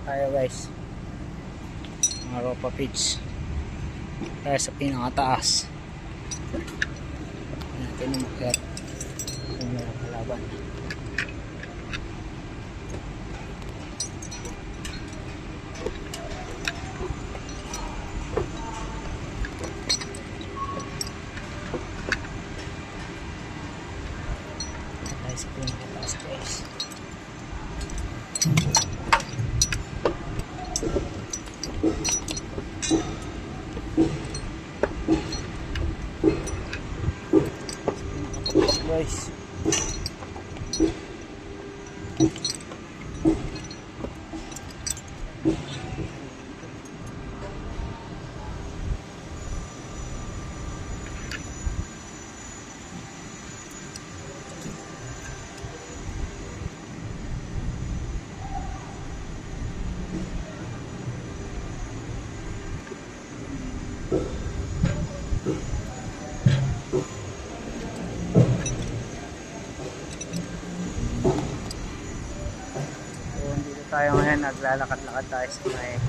tayo guys, mga ropa pitch tayo sa pinakataas natin yung makyat kung walang kalaban. Tayo sa pinakataas guys. Guys, tayo ngayon, naglalakad-lakad tayo sa may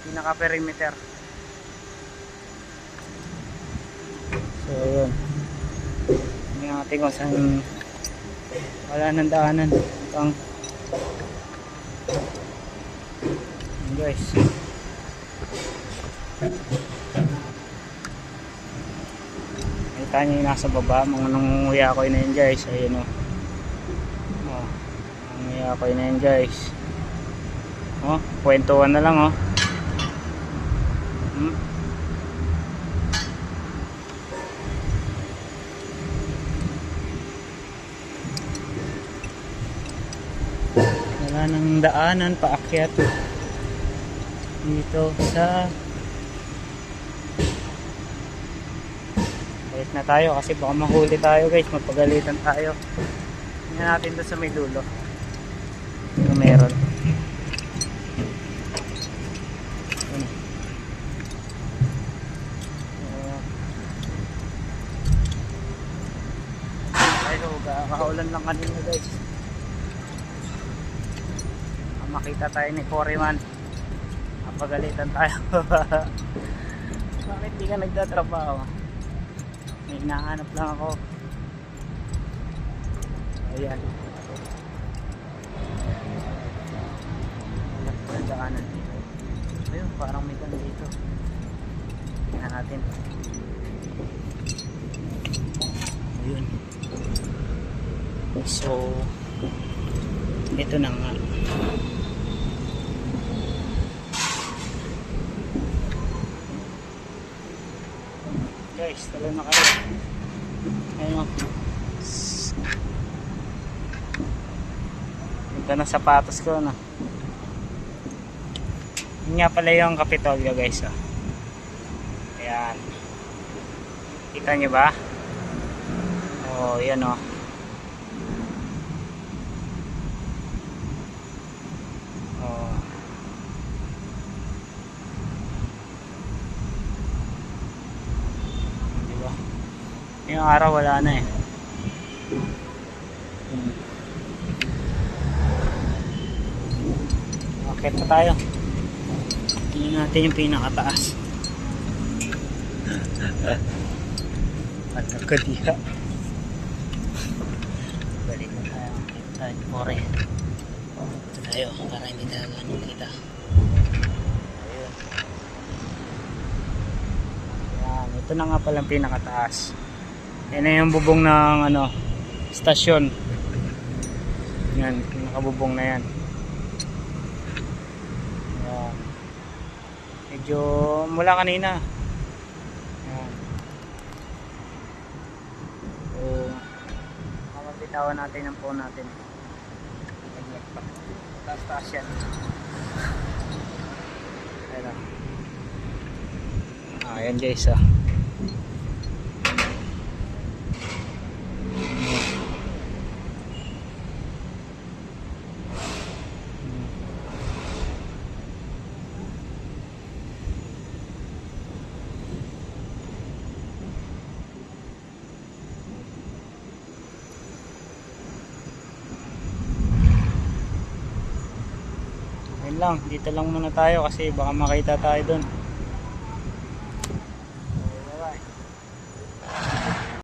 pinaka perimeter. So yun, hindi natin kung saan wala nang daanan pang guys. Kita nyo yung nasa baba, mga nangunguya ako na yun guys. Ayun o, nangunguya ako na yun guys. Kwentuhan na lang wala nang daanan paakyat dito sa balik na tayo kasi baka mahuli tayo guys, mapagalitan tayo. Tingnan natin doon sa may dulo kung meron. Kakaulan lang kanina guys. Makita tayo ni Foreman, mapagalitan tayo. Bakit di ka nagtatrabaho? May hinahanap lang ako. Ayan, walang daanan dito. Ayun, parang may kan dito. Tingnan natin. Ayun. So ito na nga. Guys, talo na kayo. Ayun o. Ito na sapatos ko na. Yun nga pala yung Kapitolyo guys. Ayan. Kita nyo ba? Yan o. Yung araw wala na Akit na tayo. Tingnan natin yung pinakataas. Pagkakadiha. Balik na tayo. Akit tayo. More. Ito tayo para hindi tayo ganun kita. Ayun. Yan. Ito na nga palang pinakataas. Yan na yung bubong ng stasyon. Yan, nakabubong na yan. Yan. Medyo mula kanina. Yan. So, makapitawan natin ang phone natin. Taas-taas yan. Ayan guys lang, dito lang muna tayo kasi baka makita tayo doon.